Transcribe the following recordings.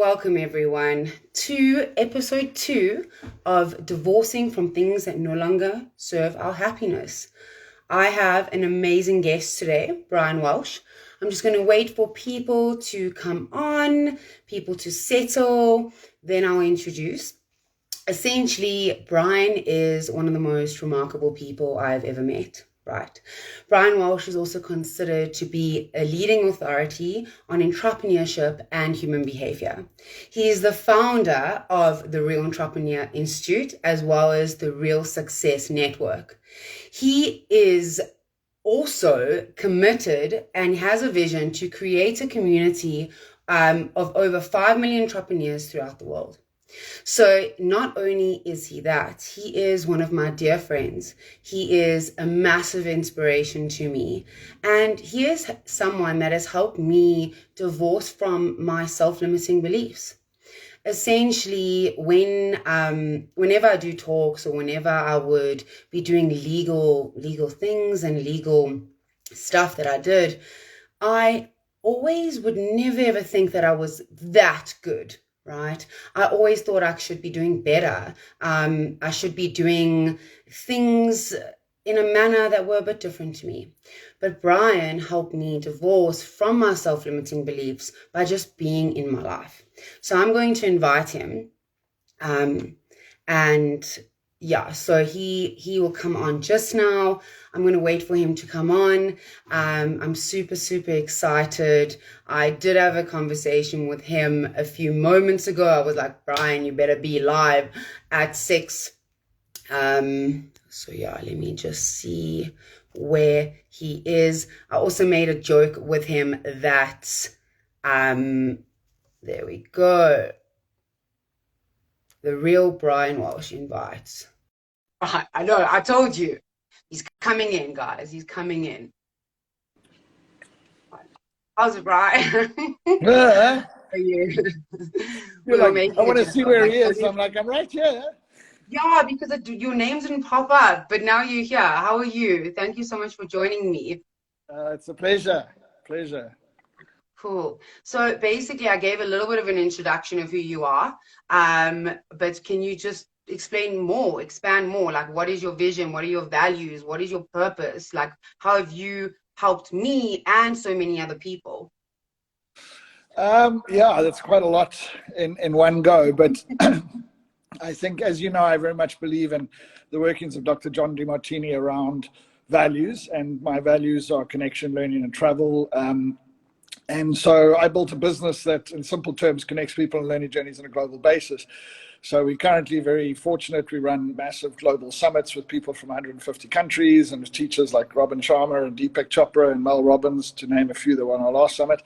welcome everyone to episode 2 of Divorcing from Things That No Longer Serve Our Happiness. I have an amazing guest today, Brian Walsh. I'm just going to wait for people to come on, people to settle, then I'll introduce. Essentially, Brian is one of the most remarkable people I've ever met. Right. Brian Walsh is also considered to be a leading authority on entrepreneurship and human behavior. He is the founder of the Real Entrepreneur Institute as well as the Real Success Network. He is also committed and has a vision to create a community of over 5 million entrepreneurs throughout the world. So not only is he that, he is one of my dear friends. He is a massive inspiration to me. And he is someone that has helped me divorce from my self-limiting beliefs. Essentially, whenever I do talks or whenever I would be doing legal things and legal stuff that I did, I always would never ever think that I was that good. Right? I always thought I should be doing better. I should be doing things in a manner that were a bit different to me. But Brian helped me divorce from my self-limiting beliefs by just being in my life. So I'm going to invite him. So he will come on just now. I'm going to wait for him to come on. I'm super, super excited. I did have a conversation with him a few moments ago. I was like, Brian, you better be live at 6. Let me just see where he is. I also made a joke with him that, there we go. The real Brian Walsh invites. I know, I told you. He's coming in, guys. He's coming in. How's it, Brian? How are you? I want to see where he is. I'm right here. Yeah, because your names didn't pop up, but now you're here. How are you? Thank you so much for joining me. It's a pleasure. Cool. So basically, I gave a little bit of an introduction of who you are, but can you just expand more? Like, what is your vision? What are your values? What is your purpose? Like, how have you helped me and so many other people? That's quite a lot in one go, but I think, as you know, I very much believe in the workings of Dr. John DeMartini around values, and my values are connection, learning, and travel. And so I built a business that, in simple terms, connects people on learning journeys on a global basis. So we're currently very fortunate. We run massive global summits with people from 150 countries and teachers like Robin Sharma and Deepak Chopra and Mel Robbins, to name a few that were on our last summit,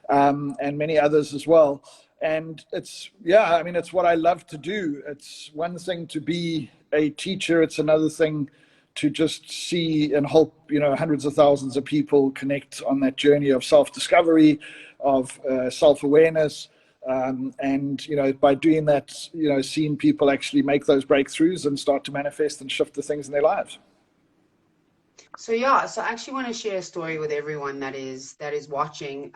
and many others as well. And it's what I love to do. It's one thing to be a teacher. It's another thing to just see and help, hundreds of thousands of people connect on that journey of self-discovery, of self-awareness. And by doing that, seeing people actually make those breakthroughs and start to manifest and shift the things in their lives. So I actually want to share a story with everyone that is watching.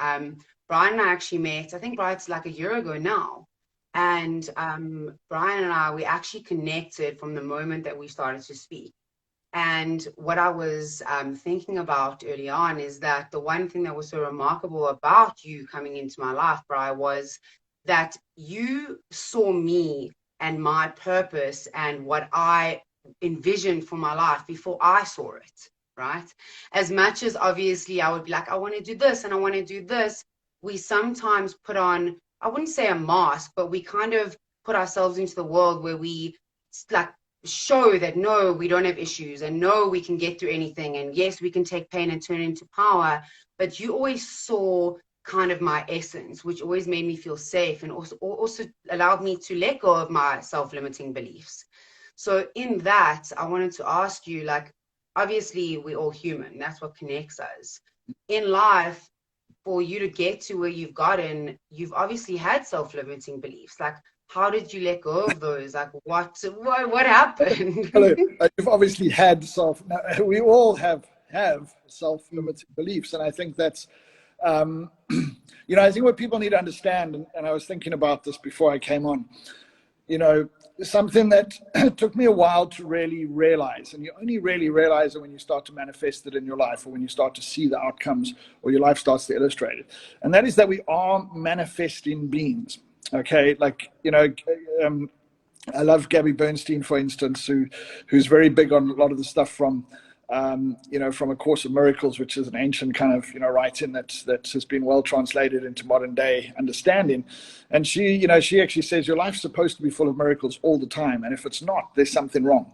Brian and I actually met, I think Brian's like a year ago now. And Brian and I, we actually connected from the moment that we started to speak. And what I was thinking about early on is that the one thing that was so remarkable about you coming into my life, Brian, was that you saw me and my purpose and what I envisioned for my life before I saw it, right? As much as obviously I would be like, I want to do this and I want to do this, we sometimes put on, I wouldn't say a mask, but we kind of put ourselves into the world where we like show that no, we don't have issues, and no, we can get through anything, and yes, we can take pain and turn it into power. But you always saw kind of my essence, which always made me feel safe, and also allowed me to let go of my self-limiting beliefs. So in that, I wanted to ask you, like, obviously we're all human, that's what connects us in life. For you to get to where you've gotten, you've obviously had self-limiting beliefs. Like, how did you let go of those? Like, what happened? Hello. You've obviously had we all have self-limiting beliefs. And I think that's I think what people need to understand, and I was thinking about this before I came on, something that took me a while to really realize, and you only really realize it when you start to manifest it in your life, or when you start to see the outcomes, or your life starts to illustrate it. And that is that we are manifesting beings. Okay, I love Gabby Bernstein, for instance, who's very big on a lot of the stuff from from A Course of Miracles, which is an ancient kind of, writing that has been well translated into modern day understanding. And she actually says your life's supposed to be full of miracles all the time. And if it's not, there's something wrong.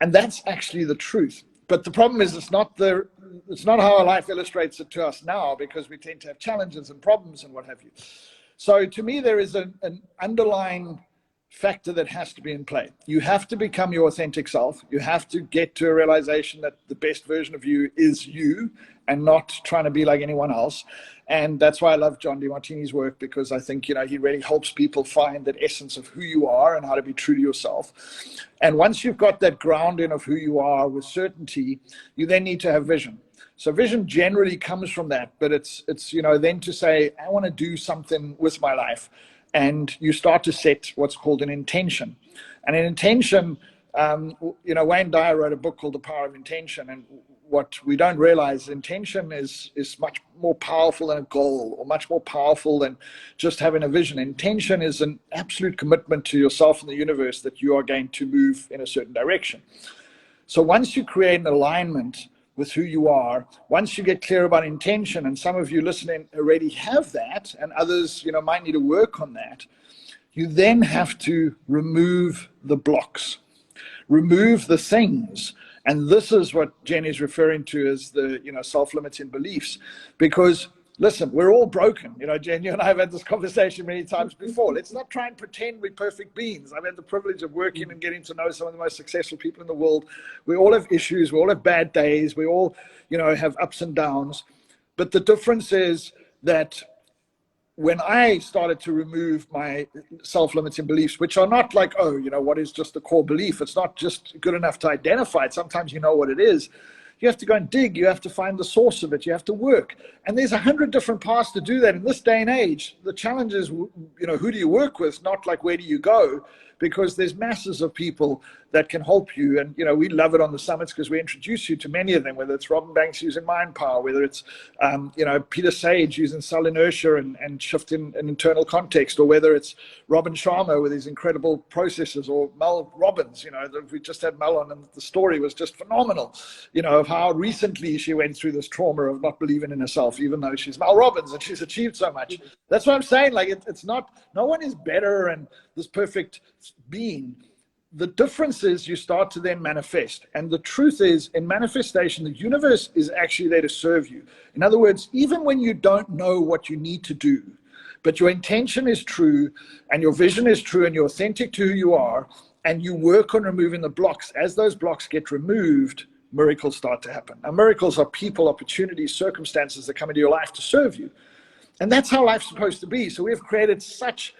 And that's actually the truth. But the problem is it's not how our life illustrates it to us now, because we tend to have challenges and problems and what have you. So to me, there is an underlying factor that has to be in play. You have to become your authentic self. You have to get to a realization that the best version of you is you, and not trying to be like anyone else. And that's why I love John DeMartini's work, because I think, he really helps people find that essence of who you are and how to be true to yourself. And once you've got that grounding of who you are with certainty, you then need to have vision. So vision generally comes from that, but it's then to say, I want to do something with my life. And you start to set what's called an intention. And an intention, Wayne Dyer wrote a book called The Power of Intention. And what we don't realize, intention is much more powerful than a goal, or much more powerful than just having a vision. Intention is an absolute commitment to yourself and the universe that you are going to move in a certain direction. So once you create an alignment with who you are, once you get clear about intention, and some of you listening already have that, and others, might need to work on that, you then have to remove the blocks, remove the things. And this is what Jen is referring to as the, self-limiting beliefs. Because listen, we're all broken. Jen, you and I have had this conversation many times before. Let's not try and pretend we're perfect beings. I've had the privilege of working and getting to know some of the most successful people in the world. We all have issues. We all have bad days. We all, have ups and downs. But the difference is that when I started to remove my self-limiting beliefs, which are not like, what is just the core belief? It's not just good enough to identify it. Sometimes you know what it is. You have to go and dig. You have to find the source of it. You have to work. And there's 100 different paths to do that. In this day and age, the challenge is, who do you work with? Not like, where do you go? Because there's masses of people that can help you. And, we love it on the summits because we introduce you to many of them, whether it's Robin Banks using Mind Power, whether it's, Peter Sage using cell inertia and shifting an internal context, or whether it's Robin Sharma with his incredible processes, or Mel Robbins, we just had Mel on, and the story was just phenomenal, of how recently she went through this trauma of not believing in herself, even though she's Mel Robbins and she's achieved so much. That's what I'm saying. Like, it's not, no one is better and this perfect being. The difference is you start to then manifest. And the truth is, in manifestation, the universe is actually there to serve you. In other words, even when you don't know what you need to do, but your intention is true, and your vision is true, and you're authentic to who you are, and you work on removing the blocks, as those blocks get removed, miracles start to happen. Now, miracles are people, opportunities, circumstances that come into your life to serve you. And that's how life's supposed to be. So we've created such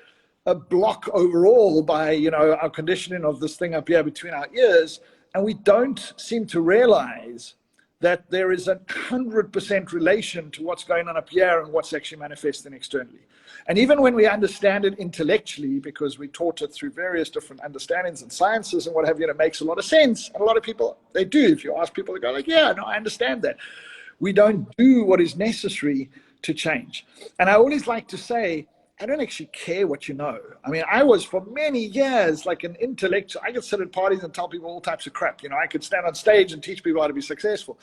a block overall by, our conditioning of this thing up here between our ears. And we don't seem to realize that there is 100% relation to what's going on up here and what's actually manifesting externally. And even when we understand it intellectually, because we taught it through various different understandings and sciences and what have you, it makes a lot of sense. And a lot of people, they do. If you ask people, they go like, yeah, no, I understand that. We don't do what is necessary to change. And I always like to say, I don't actually care what you know. I mean, I was for many years like an intellectual. I could sit at parties and tell people all types of crap. I could stand on stage and teach people how to be successful.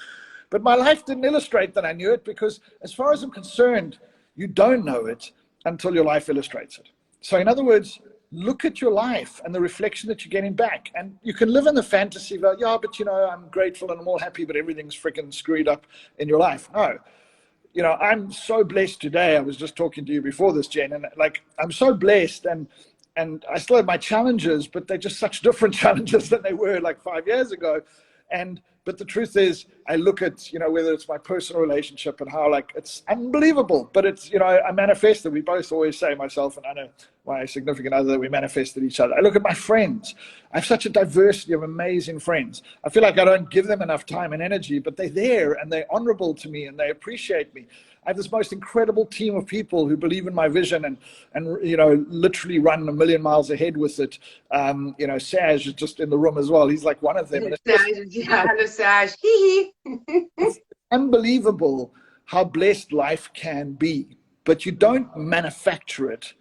But my life didn't illustrate that I knew it, because as far as I'm concerned, you don't know it until your life illustrates it. So in other words, look at your life and the reflection that you're getting back. And you can live in the fantasy of, yeah, but I'm grateful and I'm all happy, but everything's freaking screwed up in your life. No. I'm so blessed today. I was just talking to you before this, Jen, and I'm so blessed, and I still have my challenges, but they're just such different challenges than they were like 5 years ago. But the truth is, I look at, whether it's my personal relationship and how it's unbelievable, but it's, I manifested. We both always say, myself and I know my significant other, that we manifested each other. I look at my friends. I have such a diversity of amazing friends. I feel like I don't give them enough time and energy, but they're there and they're honorable to me and they appreciate me. I have this most incredible team of people who believe in my vision and you know, literally run a million miles ahead with it. You know, Saj is just in the room as well. He's like one of them. And Hello, Saj. Hee hee. it's unbelievable how blessed life can be, but you don't manufacture it.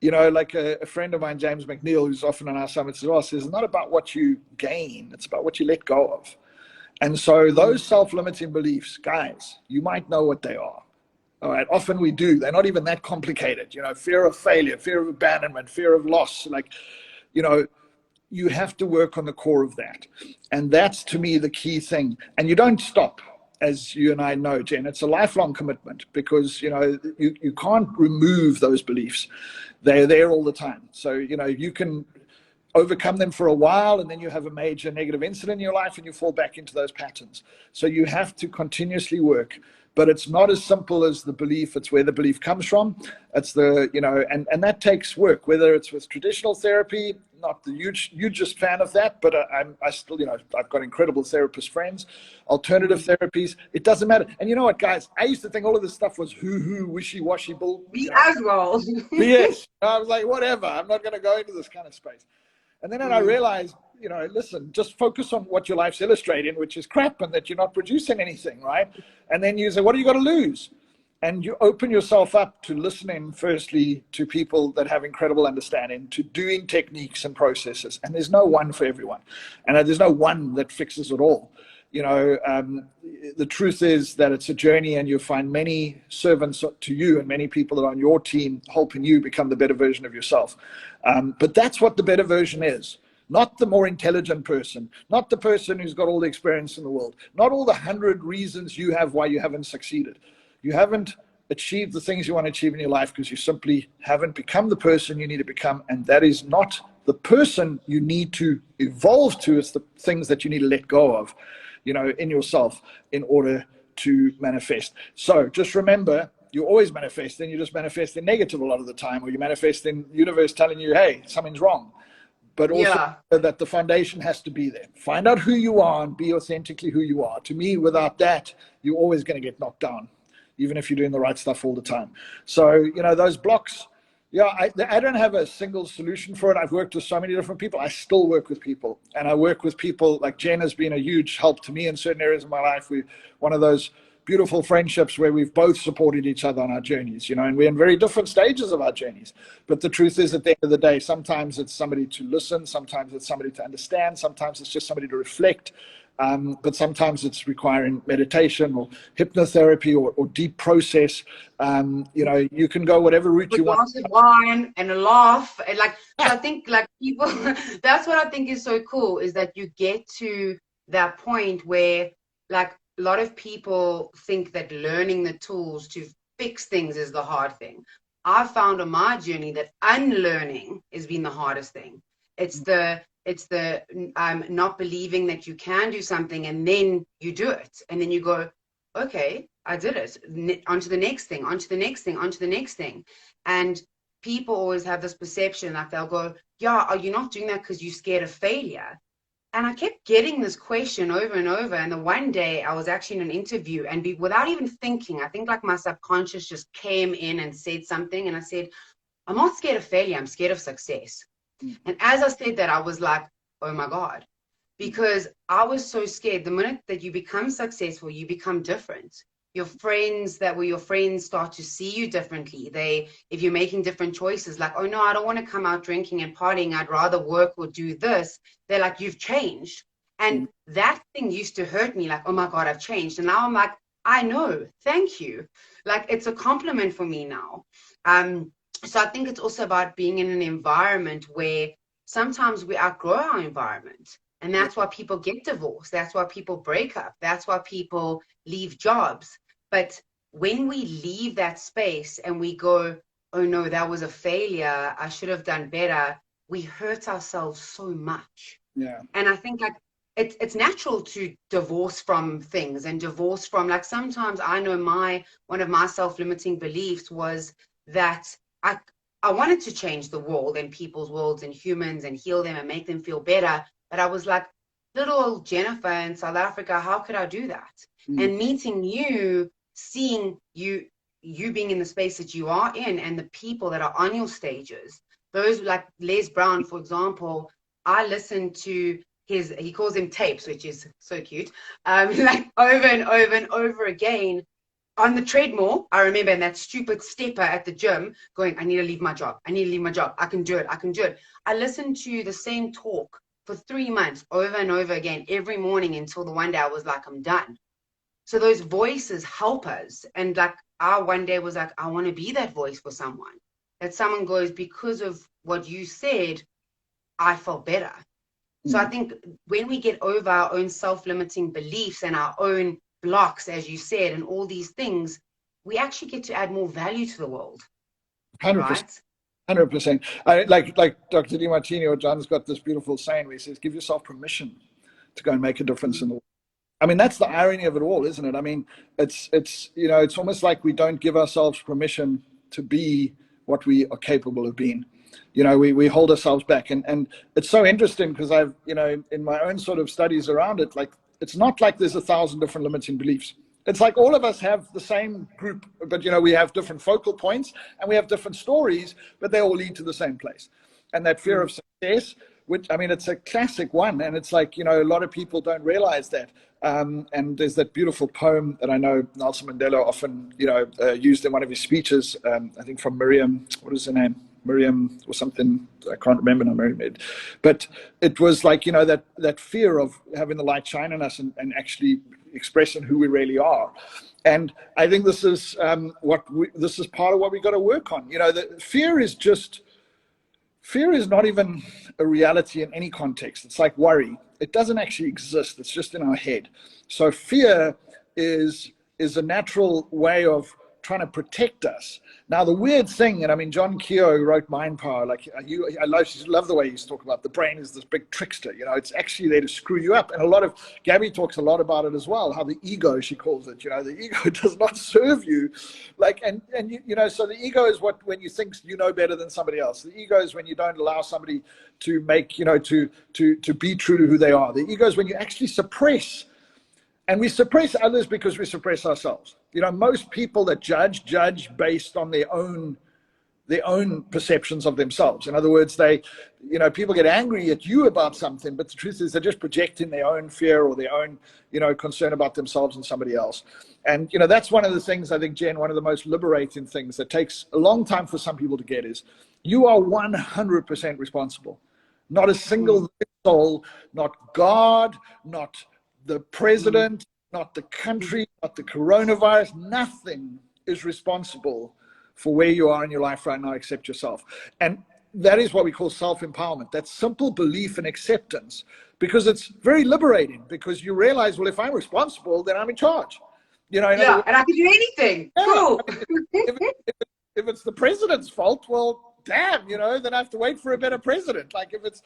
You know, like a friend of mine, James McNeil, who's often on our summits as well, says it's not about what you gain, it's about what you let go of. And so those self-limiting beliefs, guys, you might know what they are. All right, often we do. They're not even that complicated. You know, fear of failure, fear of abandonment, fear of loss. Like, you know, you have to work on the core of that. And that's, to me, the key thing. And you don't stop, as you and I know, Jen. It's a lifelong commitment because, you know, you can't remove those beliefs. They're there all the time. So, you know, you can overcome them for a while, and then you have a major negative incident in your life and you fall back into those patterns. So you have to continuously work, but it's not as simple as the belief. It's where the belief comes from. It's the, you know, and that takes work, whether it's with traditional therapy, not the hugest fan of that, but I still, you know, I've got incredible therapist friends, alternative therapies, it doesn't matter. And you know what, guys, I used to think all of this stuff was wishy-washy bull. Me as well. Yes. I was like, whatever, I'm not going to go into this kind of space. And then I realized, you know, listen, just focus on what your life's illustrating, which is crap, and that you're not producing anything, right? And then you say, what do you got to lose? And you open yourself up to listening, firstly, to people that have incredible understanding, to doing techniques and processes. And there's no one for everyone. And there's no one that fixes it all. You know, the truth is that it's a journey, and you'll find many servants to you and many people that are on your team helping you become the better version of yourself. But that's what the better version is. Not the more intelligent person, not the person who's got all the experience in the world, not all the 100 reasons you have why you haven't succeeded. You haven't achieved the things you want to achieve in your life because you simply haven't become the person you need to become. And that is not the person you need to evolve to. It's the things that you need to let go of, you know, in yourself in order to manifest. So just remember, you always manifest, and you just manifest in negative a lot of the time, or you manifest in the universe telling you, hey, something's wrong. But also that the foundation has to be there. Find out who you are and be authentically who you are. To me, without that, you're always going to get knocked down, even if you're doing the right stuff all the time. So, you know, those blocks, I don't have a single solution for it. I've worked with so many different people. I still work with people. And I work with people like Jen has been a huge help to me in certain areas of my life. We're one of those beautiful friendships where we've both supported each other on our journeys, you know, and we're in very different stages of our journeys. But the truth is, at the end of the day, sometimes it's somebody to listen, sometimes it's somebody to understand, sometimes it's just somebody to reflect. But sometimes it's requiring meditation or hypnotherapy or deep process. You know, you can go whatever route you want. A glass of wine and a laugh. And like, so I think like people, that's what I think is so cool, is that you get to that point where like a lot of people think that learning the tools to fix things is the hard thing. I've found on my journey that unlearning has been the hardest thing. It's the not believing that you can do something, and then you do it, and then you go, okay, I did it, onto the next thing, onto the next thing, onto the next thing. And people always have this perception, like they'll go, yeah, are you not doing that because you're scared of failure? And I kept getting this question over and over. And the one day I was actually in an interview, and without even thinking, I think like my subconscious just came in and said something. And I said, I'm not scared of failure, I'm scared of success. And as I said that, I was like, oh my God, because I was so scared. The minute that you become successful, you become different. Your friends that were your friends start to see you differently. If you're making different choices, like, oh no, I don't want to come out drinking and partying, I'd rather work or do this. They're like, you've changed. And that thing used to hurt me, like, oh my God, I've changed. And now I'm like, I know, thank you. Like, it's a compliment for me now. So I think it's also about being in an environment where sometimes we outgrow our environment. And that's why people get divorced. That's why people break up. That's why people leave jobs. But when we leave that space and we go, oh no, that was a failure, I should have done better, we hurt ourselves so much. Yeah. And I think like it's natural to divorce from things and divorce from, like, sometimes I know one of my self-limiting beliefs was that I wanted to change the world and people's worlds and humans and heal them and make them feel better. But I was like, little old Jennifer in South Africa, how could I do that? And meeting you seeing you being in the space that you are in and the people that are on your stages, those like Les Brown, for example, I listen to he calls them tapes, which is so cute, like over and over and over again on the treadmill. I remember in that stupid stepper at the gym going, I need to leave my job. I need to leave my job. I can do it. I can do it. I listened to the same talk for 3 months over and over again every morning until the one day I was like, I'm done. So those voices help us. And like I one day was like, I want to be that voice for someone. That someone goes, because of what you said, I felt better. So I think when we get over our own self-limiting beliefs and our own blocks, as you said, and all these things, we actually get to add more value to the world. 100%. 100%. I like Dr. DiMartini or John's got this beautiful saying where he says, give yourself permission to go and make a difference in the world. I mean, that's the irony of it all, isn't it? I mean, it's it's almost like we don't give ourselves permission to be what we are capable of being. We hold ourselves back. And it's so interesting because I've, in my own sort of studies around it, like, it's not like there's 1,000 different limiting beliefs. It's like all of us have the same group, but, we have different focal points and we have different stories, but they all lead to the same place. And that fear of success, which, I mean, it's a classic one. And it's like, a lot of people don't realize that. And there's that beautiful poem that I know Nelson Mandela often, used in one of his speeches, I think from Miriam, what is her name? Miriam or something, I can't remember now, Miriam. But it was like, that fear of having the light shine on us and actually expressing who we really are. And I think this is this is part of what we got to work on. The fear is not even a reality in any context. It's like worry. It doesn't actually exist. It's just in our head. So fear is a natural way of trying to protect us. Now, the weird thing, and I mean, John Keogh wrote Mind Power. Like, I love the way he's talking about the brain is this big trickster. It's actually there to screw you up. And Gabby talks a lot about it as well, how the ego, she calls it, the ego does not serve you. Like, and so the ego is when you think you know better than somebody else. The ego is when you don't allow somebody to make, to be true to who they are. The ego is when you actually suppress. And we suppress others because we suppress ourselves. Most people that judge based on their own perceptions of themselves. In other words, people get angry at you about something, but the truth is they're just projecting their own fear or their own, concern about themselves and somebody else. And, that's one of the things, I think, Jen, one of the most liberating things that takes a long time for some people to get is you are 100% responsible. Not a single soul, not God, not the president, not the country, not the coronavirus, nothing is responsible for where you are in your life right now except yourself. And that is what we call self-empowerment, that simple belief and acceptance, because it's very liberating, because you realize, well, if I'm responsible, then I'm in charge. And I can do anything. Yeah. Cool. If it's the president's fault, well, damn, then I have to wait for a better president. Like if it's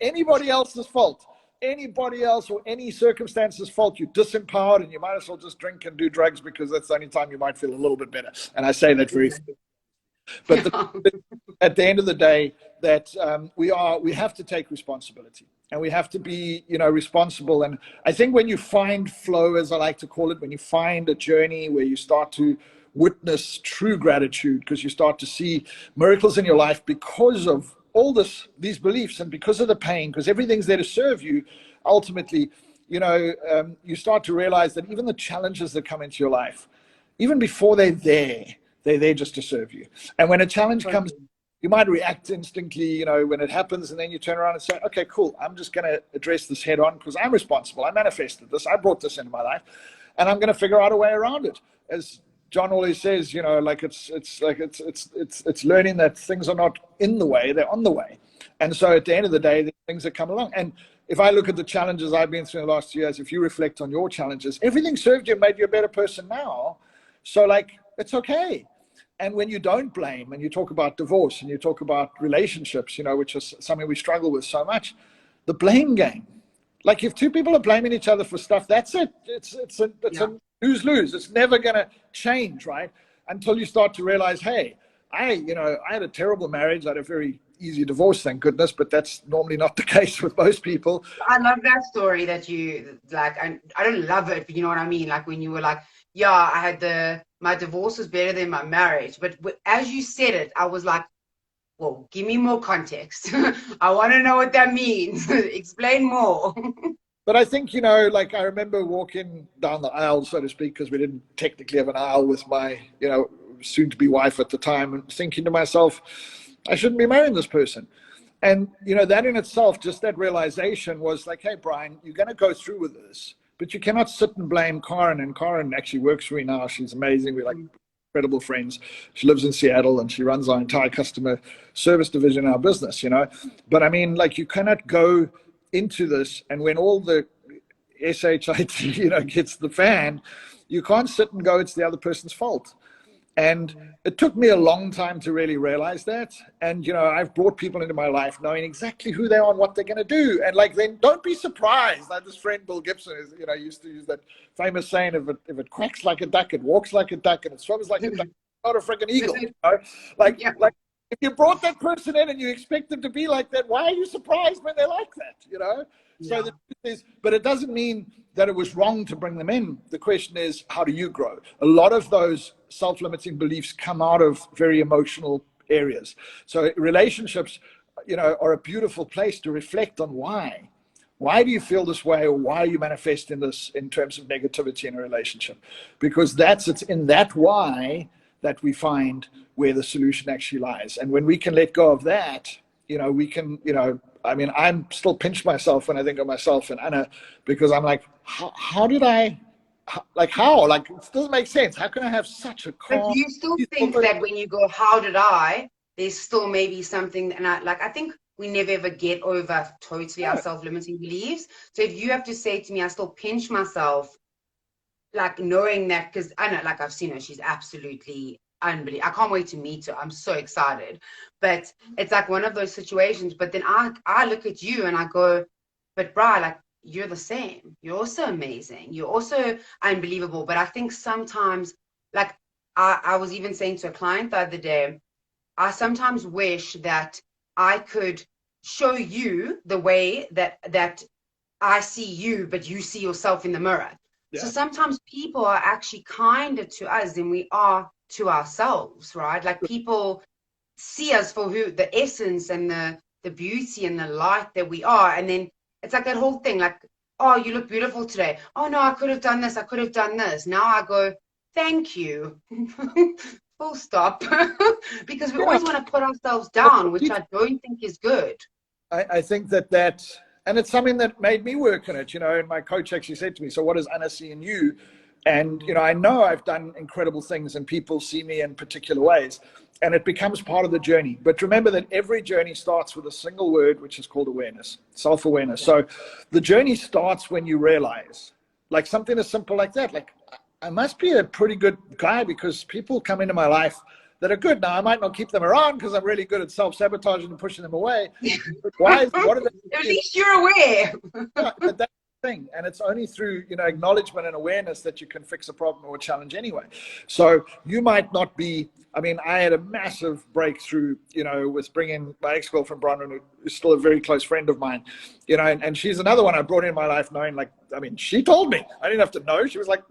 anybody else's fault, anybody else or any circumstance's fault, you're disempowered and you might as well just drink and do drugs because that's the only time you might feel a little bit better. And I say that very but at the end of the day, that we have to take responsibility and we have to be, responsible. And I think when you find flow, as I like to call it, when you find a journey where you start to witness true gratitude, because you start to see miracles in your life because of all these beliefs and because of the pain, because everything's there to serve you, ultimately, you start to realize that even the challenges that come into your life, even before they're there just to serve you. And when a challenge comes, you might react instantly, when it happens, and then you turn around and say, okay, cool, I'm just going to address this head on because I'm responsible. I manifested this. I brought this into my life, and I'm going to figure out a way around it. As John always says, it's learning that things are not in the way, they're on the way. And so at the end of the day, the things that come along. And if I look at the challenges I've been through in the last 2 years, if you reflect on your challenges, everything served you and made you a better person now. So it's okay. And when you don't blame, and you talk about divorce and you talk about relationships, which is something we struggle with so much, the blame game. Like if two people are blaming each other for stuff, that's it. It's a lose-lose. It's never going to change, right? Until you start to realize, hey, I had a terrible marriage. I had a very easy divorce, thank goodness, but that's normally not the case with most people. I love that story that you, like, I don't love it, but you know what I mean? Like when you were like, yeah, I had my divorce was better than my marriage. But as you said it, I was like, well, give me more context. I want to know what that means. Explain more. But I think, you know, like I remember walking down the aisle, so to speak, because we didn't technically have an aisle with my, you know, soon to be wife at the time, and thinking to myself, I shouldn't be marrying this person. And, you know, that in itself, just that realization was like, hey, Brian, you're going to go through with this, but you cannot sit and blame Karen. And Karen actually works for me now. She's amazing. We're like incredible friends. She lives in Seattle and she runs our entire customer service division in our business, you know. But I mean, like, you cannot go into this, and when all the shit, you know, gets the fan, you can't sit and go, it's the other person's fault. And it took me a long time to really realize that. And, you know, I've brought people into my life knowing exactly who they are and what they're going to do. And like, then don't be surprised. Like this friend, Bill Gibson, is, you know, used to use that famous saying, if it quacks like a duck, it walks like a duck, and it swims like a duck, it's not a freaking eagle. You know? Like, Yeah. like if you brought that person in and you expect them to be like that, why are you surprised when they're like that? You know? So Yeah. the truth is, but it doesn't mean that it was wrong to bring them in. The question is, how do you grow? A lot of those self-limiting beliefs come out of very emotional areas. So relationships, you know, are a beautiful place to reflect on why. Why do you feel this way, or why are you manifesting this in terms of negativity in a relationship? Because it's in that why that we find where the solution actually lies. And when we can let go of that, you know, we can, you know, I mean, I'm still pinch myself when I think of myself and Anna, because I'm like, how did I, how? Like, it doesn't make sense. How can I have such a But calm, do you still peaceful think person? that when you go, how did I, there's still maybe something, and I think we never ever get over totally our No, self-limiting beliefs. So if you have to say to me, I still pinch myself, like knowing that, because I know, like I've seen her, she's absolutely unbelievable. I can't wait to meet her. I'm so excited. But it's like one of those situations. But then I look at you and I go, but Bri, like you're the same. You're also amazing. You're also unbelievable. But I think sometimes, like I was even saying to a client the other day, I sometimes wish that I could show you the way that I see you, but you see yourself in the mirror. So yeah. sometimes people are actually kinder to us than we are to ourselves, right? Like people see us for who the essence and the beauty and the light that we are. And then it's like that whole thing, like, oh, you look beautiful today. Oh no, I could have done this, I could have done this. Now I go, thank you. Full stop. Because we Yeah. always want to put ourselves down, which I don't think is good. I think that, and it's something that made me work on it, you know, and my coach actually said to me, so what does Anna see in you? And, you know I've done incredible things and people see me in particular ways, and it becomes part of the journey. But remember that every journey starts with a single word, which is called awareness, self-awareness. So the journey starts when you realize, like something as simple like that, like I must be a pretty good guy because people come into my life that are good. Now, I might not keep them around because I'm really good at self-sabotaging and pushing them away. But what are At they? least you're aware. Yeah, but that's the thing. And it's only through, acknowledgement and awareness that you can fix a problem or a challenge anyway. So you might not be, I mean, I had a massive breakthrough, with bringing my ex-girlfriend, Bronwyn, who's still a very close friend of mine, and she's another one I brought in my life knowing, like, I mean, she told me, I didn't have to know. She was like,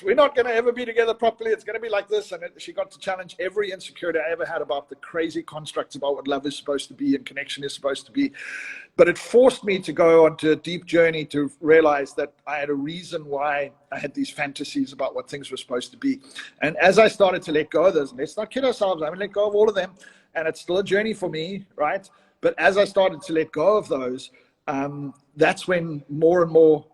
we're not going to ever be together properly. It's going to be like this. And she got to challenge every insecurity I ever had about the crazy constructs about what love is supposed to be and connection is supposed to be. But it forced me to go onto a deep journey to realize that I had a reason why I had these fantasies about what things were supposed to be. And as I started to let go of those, and let's not kid ourselves, I mean, let go of all of them. And it's still a journey for me, right? But as I started to let go of those, that's when more and more,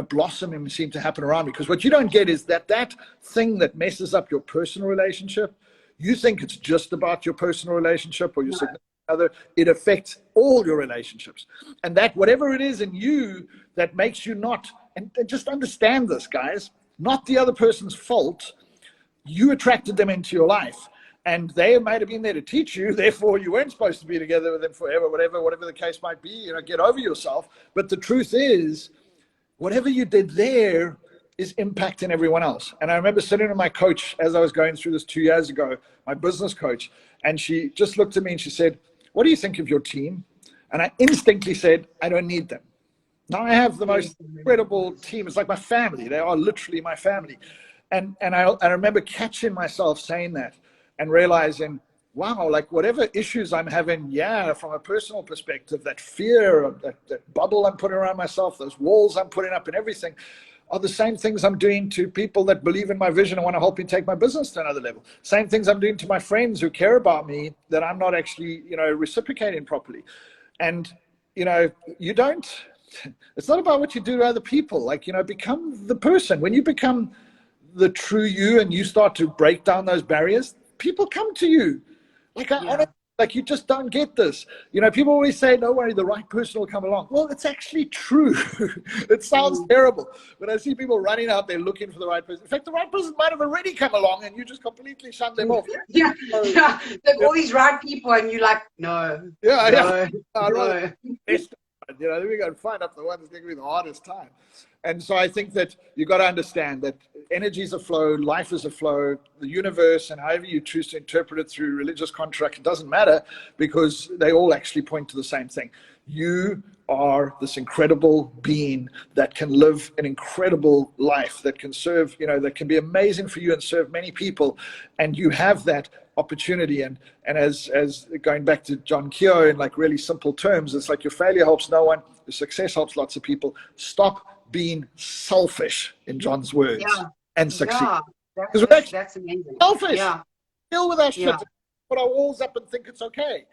blossoming seemed to happen around me. Because what you don't get is that thing that messes up your personal relationship, you think it's just about your personal relationship or your significant other, it affects all your relationships. And that whatever it is in you that makes you not, and just understand this, guys, not the other person's fault. You attracted them into your life. And they might have been there to teach you, therefore you weren't supposed to be together with them forever, whatever the case might be, get over yourself. But the truth is, whatever you did there is impacting everyone else. And I remember sitting with my coach as I was going through this 2 years ago, my business coach, and she just looked at me and she said, what do you think of your team? And I instantly said, I don't need them. Now I have the most incredible team. It's like my family. They are literally my family. I remember catching myself saying that and realizing, wow, like whatever issues I'm having, yeah, from a personal perspective, that fear, that bubble I'm putting around myself, those walls I'm putting up and everything, are the same things I'm doing to people that believe in my vision and want to help me take my business to another level. Same things I'm doing to my friends who care about me that I'm not actually, reciprocating properly. And, you don't, it's not about what you do to other people. Like, become the person. When you become the true you and you start to break down those barriers, people come to you. Like, honestly, like, you just don't get this. People always say, don't worry, the right person will come along. Well, it's actually true. It sounds terrible. But I see people running out there looking for the right person. In fact, the right person might have already come along and you just completely shut them off. Yeah. Like all these right people and you're like, no. I'd rather then we go and find out the one that's going to be the hardest time. And so I think that you've got to understand that energy is a flow, life is a flow, the universe, and however you choose to interpret it through religious contract, it doesn't matter, because they all actually point to the same thing. You are this incredible being that can live an incredible life, that can serve, that can be amazing for you and serve many people. And you have that opportunity. And as going back to John Keogh in like really simple terms, it's like your failure helps no one, your success helps lots of people. Stop being selfish, in John's words, and succeed. That's amazing. Selfish. Deal with that shit. Put our walls up and think it's okay.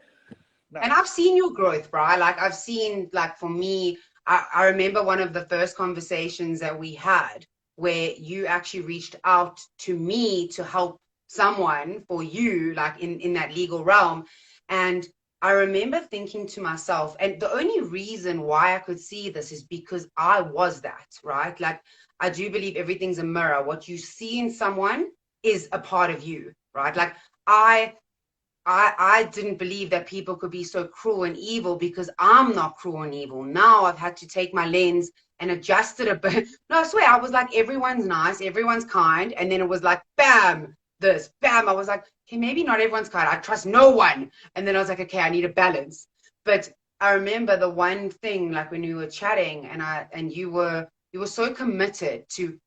No. And I've seen your growth, Brian. Like I've seen, like for me, I remember one of the first conversations that we had where you actually reached out to me to help someone for you, like in that legal realm. And I remember thinking to myself, and the only reason why I could see this is because I was that, right? Like I do believe everything's a mirror. What you see in someone is a part of you, right? Like I didn't believe that people could be so cruel and evil because I'm not cruel and evil. Now I've had to take my lens and adjust it a bit. No, I swear, I was like, everyone's nice, everyone's kind. And then it was like, bam, this, bam. I was like, okay, maybe not everyone's kind. I trust no one. And then I was like, okay, I need a balance. But I remember the one thing, like when we were chatting and you were so committed to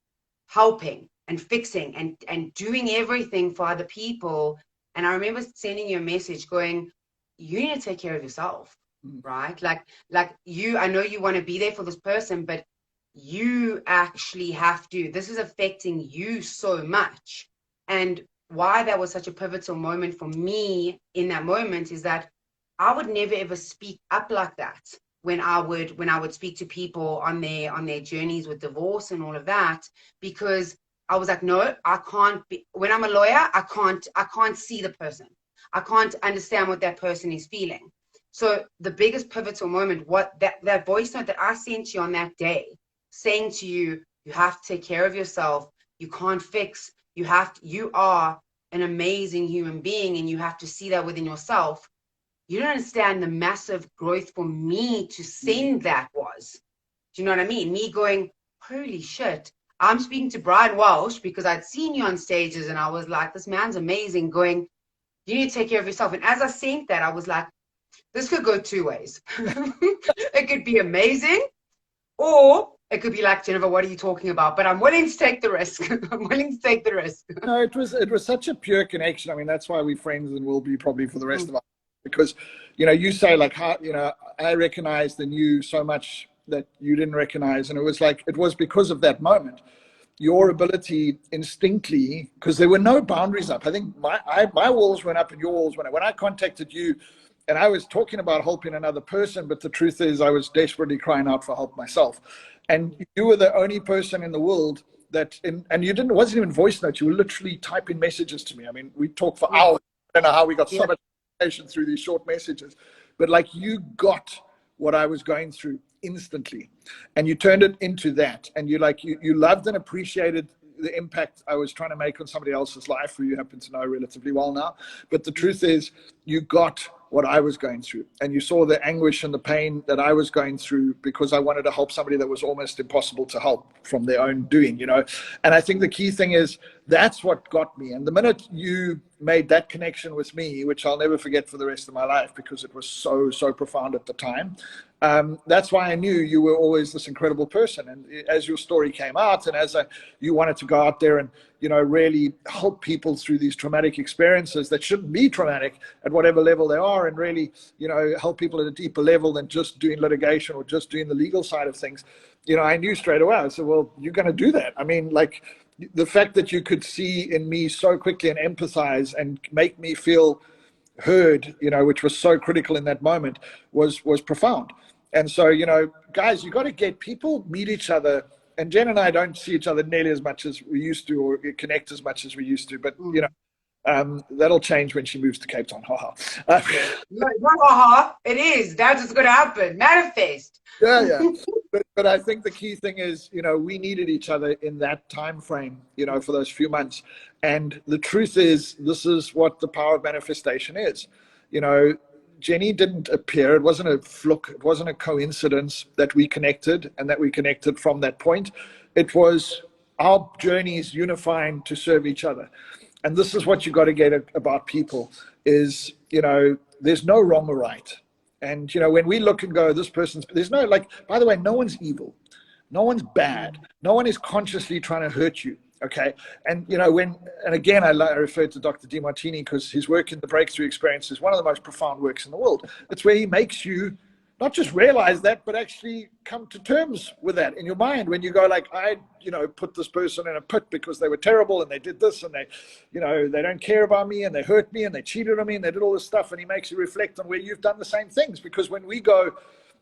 helping and fixing and doing everything for other people. And I remember sending you a message going, you need to take care of yourself, right? Like you, I know you want to be there for this person, but you actually have to, this is affecting you so much. And why that was such a pivotal moment for me in that moment is that I would never ever speak up like that when I would speak to people on their journeys with divorce and all of that, because I was like, no, I can't be, when I'm a lawyer, I can't see the person. I can't understand what that person is feeling. So the biggest pivotal moment, what that voice note that I sent you on that day, saying to you, you have to take care of yourself. You can't fix, you are an amazing human being and you have to see that within yourself. You don't understand the massive growth for me to send that was. Do you know what I mean? Me going, holy shit. I'm speaking to Brian Walsh because I'd seen you on stages and I was like, this man's amazing, going, you need to take care of yourself. And as I sent that, I was like, this could go two ways. It could be amazing, or it could be like, Jennifer, what are you talking about? But I'm willing to take the risk. I'm willing to take the risk. No, it was such a pure connection. I mean, that's why we're friends and will be probably for the rest of our life. Because, you say like, how, I recognized in you so much that you didn't recognize. And it was because of that moment, your ability instinctively, because there were no boundaries up. I think my walls went up and your walls went up. When I contacted you and I was talking about helping another person, but the truth is I was desperately crying out for help myself. And you were the only person in the world that, and it wasn't even voice notes. You were literally typing messages to me. I mean, we talked for hours. I don't know how we got so much information through these short messages, but like you got what I was going through instantly, and you turned it into that, and you loved and appreciated the impact I was trying to make on somebody else's life, who you happen to know relatively well now. But the truth is, you got what I was going through, and you saw the anguish and the pain that I was going through because I wanted to help somebody that was almost impossible to help from their own doing, And I think the key thing is that's what got me. And the minute you made that connection with me, which I'll never forget for the rest of my life because it was so, so profound at the time, that's why I knew you were always this incredible person. And as your story came out, and as you wanted to go out there and, you know, really help people through these traumatic experiences that shouldn't be traumatic at whatever level they are, and really, you know, help people at a deeper level than just doing litigation or just doing the legal side of things, you know, I knew straight away. I said, well, you're going to do that. I mean, like, the fact that you could see in me so quickly and empathize and make me feel heard, you know, which was so critical in that moment, was profound. And so, you know, guys, you got to get people meet each other. And Jen and I don't see each other nearly as much as we used to, or connect as much as we used to. But, you know, that'll change when she moves to Cape Town. It is. That's what's going to happen. Manifest. Yeah. But I think the key thing is, you know, we needed each other in that time frame, you know, for those few months. And the truth is, this is what the power of manifestation is. You know, Jenny didn't appear. It wasn't a fluke. It wasn't a coincidence that we connected and that we connected from that point. It was our journeys unifying to serve each other. And this is what you got to get about people is, you know, there's no wrong or right. And, you know, when we look and go, this person's, there's no, like, by the way, no one's evil. No one's bad. No one is consciously trying to hurt you. Okay. And, you know, and again, I refer to Dr. DeMartini because his work in the breakthrough experience is one of the most profound works in the world. It's where he makes you not just realize that, but actually come to terms with that in your mind when you go like, I, you know, put this person in a pit because they were terrible and they did this and they, you know, they don't care about me and they hurt me and they cheated on me and they did all this stuff. And he makes you reflect on where you've done the same things, because when we go,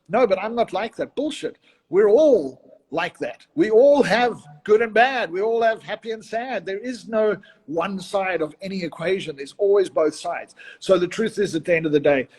no, but I'm not like that, bullshit. We're all like that. We all have good and bad. We all have happy and sad. There is no one side of any equation. There's always both sides. So the truth is, at the end of the day,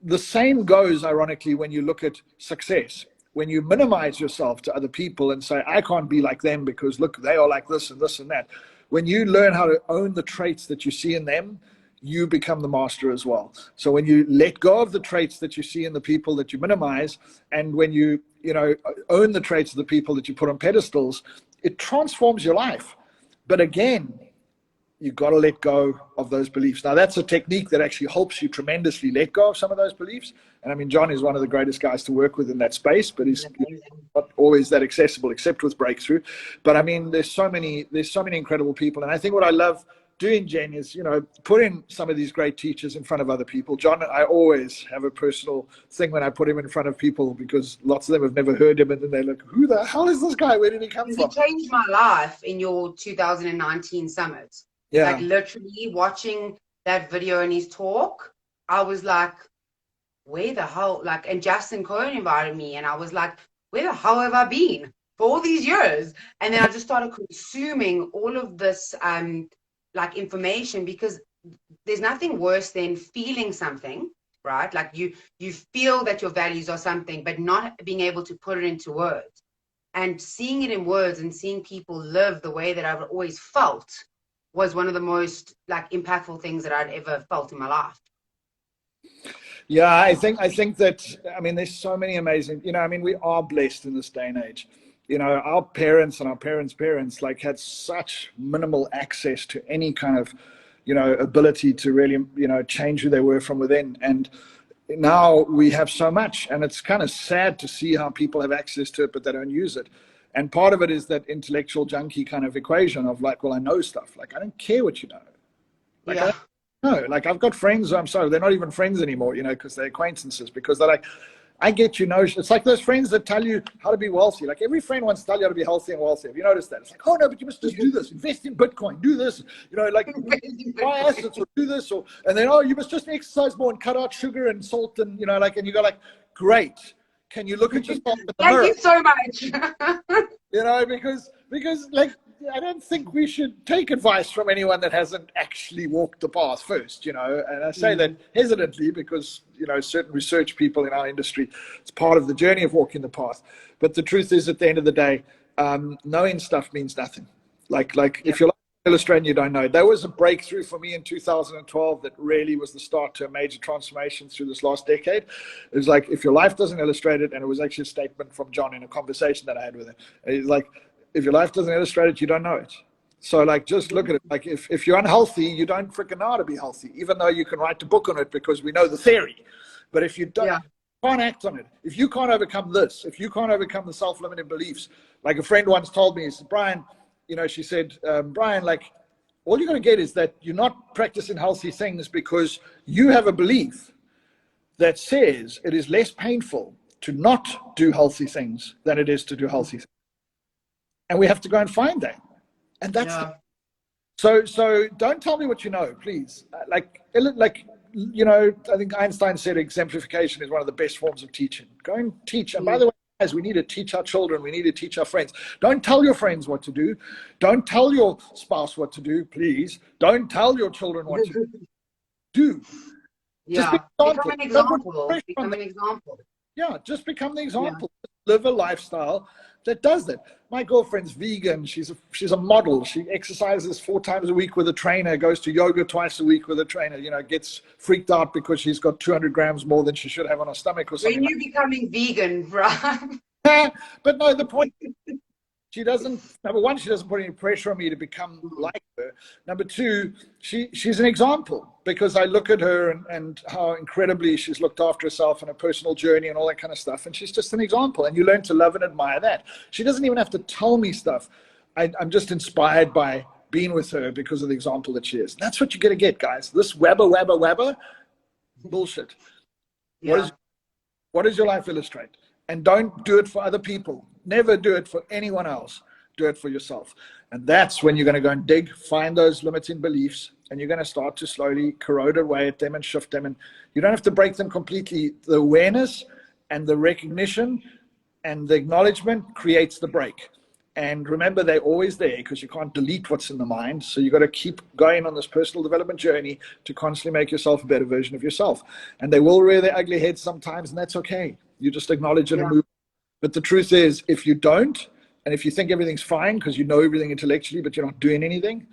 the same goes, ironically, when you look at success. When you minimize yourself to other people and say, I can't be like them because, look, they are like this and this and that. When you learn how to own the traits that you see in them, you become the master as well. So when you let go of the traits that you see in the people that you minimize, and when you know, own the traits of the people that you put on pedestals, it transforms your life. But again, you've got to let go of those beliefs. Now, that's a technique that actually helps you tremendously let go of some of those beliefs. And I mean, John is one of the greatest guys to work with in that space, but he's not always that accessible, except with breakthrough. But I mean, there's so many incredible people. And I think what I love doing, Jen, is, you know, putting some of these great teachers in front of other people. John, I always have a personal thing when I put him in front of people, because lots of them have never heard him, and then they're like, who the hell is this guy? Where did he come from? He changed my life in your 2019 summit. Yeah. Like, literally watching that video and his talk, I was like, where the hell, like, and Justin Cohen invited me, and I was like, where the hell have I been for all these years? And then I just started consuming all of this like information, because there's nothing worse than feeling something, right? Like you feel that your values are something, but not being able to put it into words, and seeing it in words and seeing people live the way that I've always felt was one of the most like impactful things that I'd ever felt in my life. Yeah, I think that, I mean, there's so many amazing, you know, I mean, we are blessed in this day and age. You know, our parents and our parents' parents like had such minimal access to any kind of, you know, ability to really, you know, change who they were from within. And now we have so much, and it's kind of sad to see how people have access to it, but they don't use it. And part of it is that intellectual junkie kind of equation of like, well, I know stuff. Like, I don't care what you know. Like, yeah. No, like, I've got friends, I'm sorry, they're not even friends anymore, you know, because they're acquaintances, because they're like, I get you notion. It's like those friends that tell you how to be wealthy. Like, every friend wants to tell you how to be healthy and wealthy. Have you noticed that? It's like, oh no, but you must just do this. Invest in Bitcoin. Do this. You know, like buy assets or do this. Or, and then, oh, you must just exercise more and cut out sugar and salt, and, you know, like, and you go like, great. Can you look at yourself in the mirror? Thank you so much. You know, because like, I don't think we should take advice from anyone that hasn't actually walked the path first, you know. And I say that hesitantly because, you know, certain research people in our industry, it's part of the journey of walking the path. But the truth is, at the end of the day, knowing stuff means nothing. Like if you're illustrating, you don't know. There was a breakthrough for me in 2012 that really was the start to a major transformation through this last decade. It was like, if your life doesn't illustrate it, and it was actually a statement from John in a conversation that I had with him. He's like, if your life doesn't illustrate it, you don't know it. So like, just look at it. Like if you're unhealthy, you don't freaking know how to be healthy, even though you can write a book on it because we know the theory. But if you don't, can't act on it, if you can't overcome this, if you can't overcome the self-limiting beliefs, like a friend once told me, he said, Brian, she said, Brian, like, all you're going to get is that you're not practicing healthy things because you have a belief that says it is less painful to not do healthy things than it is to do healthy things. And we have to go and find that. And that's so don't tell me what you know, please. I think Einstein said exemplification is one of the best forms of teaching. Go and teach. And by the way, guys, we need to teach our children. We need to teach our friends. Don't tell your friends what to do. Don't tell your spouse what to do, please. Don't tell your children what to do. Just become an example. Become an example. Yeah, just become the example. Live a lifestyle that does that. My girlfriend's vegan. She's a model. She exercises 4 times a week with a trainer, goes to yoga twice a week with a trainer, gets freaked out because she's got 200 grams more than she should have on her stomach or something. When you're becoming vegan, Brian. But no, the point, she doesn't, number one, she doesn't put any pressure on me to become like her. Number two, she's an example because I look at her and how incredibly she's looked after herself and her personal journey and all that kind of stuff. And she's just an example. And you learn to love and admire that. She doesn't even have to tell me stuff. I'm just inspired by being with her because of the example that she is. That's what you're going to get, guys. This Weber, bullshit. Yeah. What does your life illustrate? And don't do it for other people. Never do it for anyone else. Do it for yourself. And that's when you're going to go and dig, find those limiting beliefs, and you're going to start to slowly corrode away at them and shift them. And you don't have to break them completely. The awareness and the recognition and the acknowledgement creates the break. And remember, they're always there because you can't delete what's in the mind. So you've got to keep going on this personal development journey to constantly make yourself a better version of yourself. And they will rear their ugly heads sometimes, and that's okay. You just acknowledge it and move. But the truth is, if you don't, and if you think everything's fine because you know everything intellectually, but you're not doing anything,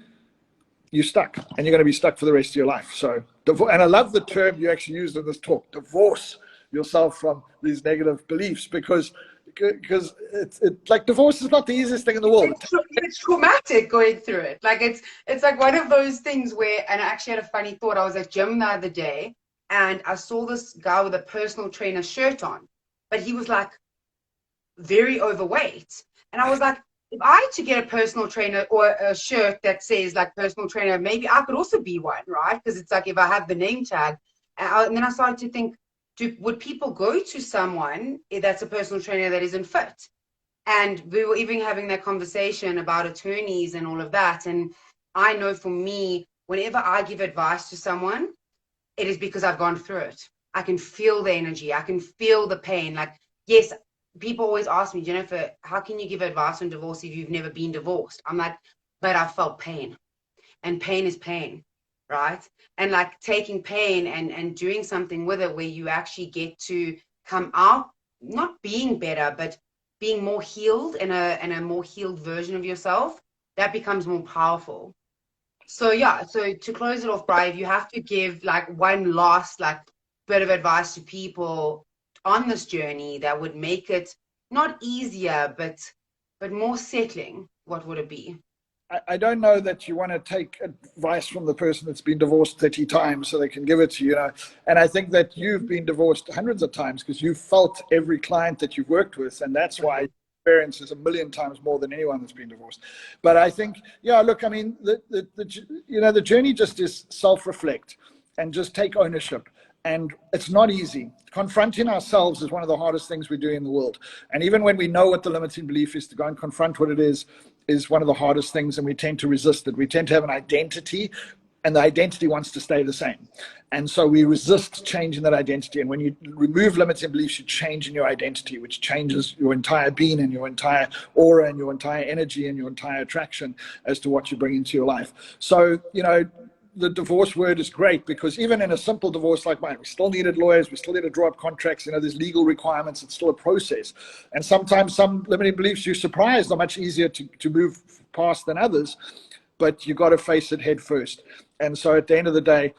you're stuck. And you're going to be stuck for the rest of your life. So, and I love the term you actually used in this talk, divorce yourself from these negative beliefs, because it's like divorce is not the easiest thing in the world. It's traumatic going through it. Like it's like one of those things where, and I actually had a funny thought. I was at gym the other day and I saw this guy with a personal trainer shirt on, but he was like very overweight. And I was like, if I had to get a personal trainer or a shirt that says like personal trainer, maybe I could also be one, right? Because it's like if I have the name tag. And then I started to think, would people go to someone that's a personal trainer that isn't fit? And we were even having that conversation about attorneys and all of that. And I know for me, whenever I give advice to someone, it is because I've gone through it. I can feel the energy. I can feel the pain. Like, yes, people always ask me, Jennifer, how can you give advice on divorce if you've never been divorced? I'm like, but I felt pain. And pain is pain, right? And like taking pain and doing something with it where you actually get to come out, not being better, but being more healed and a more healed version of yourself, that becomes more powerful. So yeah, so to close it off, Brian, if you have to give like one last like bit of advice to people on this journey that would make it not easier, but more settling, what would it be? I don't know that you want to take advice from the person that's been divorced 30 times so they can give it to you, And I think that you've been divorced hundreds of times because you've felt every client that you've worked with, and that's why experience is 1,000,000 times more than anyone that's been divorced. But I think, look, I mean, the journey just is self-reflect and just take ownership. And it's not easy. Confronting ourselves is one of the hardest things we do in the world. And even when we know what the limiting belief is, to go and confront what it is one of the hardest things, and we tend to resist it. We tend to have an identity, and the identity wants to stay the same. And so we resist changing that identity. And when you remove limiting beliefs, you change in your identity, which changes your entire being and your entire aura and your entire energy and your entire attraction as to what you bring into your life. So, the divorce word is great because even in a simple divorce like mine, we still needed lawyers, we still need to draw up contracts, there's legal requirements, it's still a process. And sometimes some limiting beliefs, you're surprised are much easier to move past than others, but you got to face it head first. And so at the end of the day,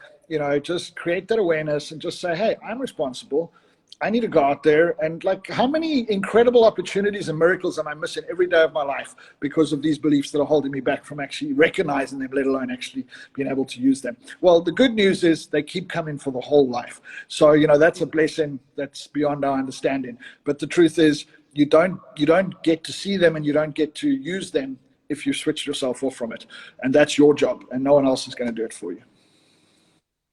just create that awareness and just say, hey, I'm responsible. I need to go out there and, like, how many incredible opportunities and miracles am I missing every day of my life because of these beliefs that are holding me back from actually recognizing them, let alone actually being able to use them? Well, the good news is they keep coming for the whole life. So, you know, that's a blessing that's beyond our understanding. But the truth is, you don't get to see them and you don't get to use them if you switch yourself off from it. And that's your job, and no one else is going to do it for you.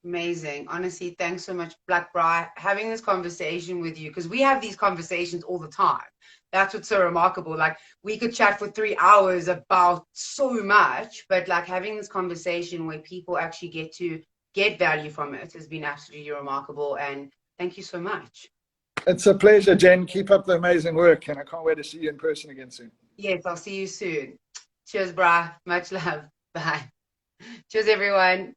Amazing. Honestly, thanks so much, Black Bri, having this conversation with you, because we have these conversations all the time. That's what's so remarkable. Like, we could chat for 3 hours about so much, but like having this conversation where people actually get to get value from it has been absolutely remarkable. And thank you so much. It's a pleasure, Jen. Keep up the amazing work, and I can't wait to see you in person again soon. Yes, I'll see you soon. Cheers, Bri. Much love. Bye. Cheers, everyone.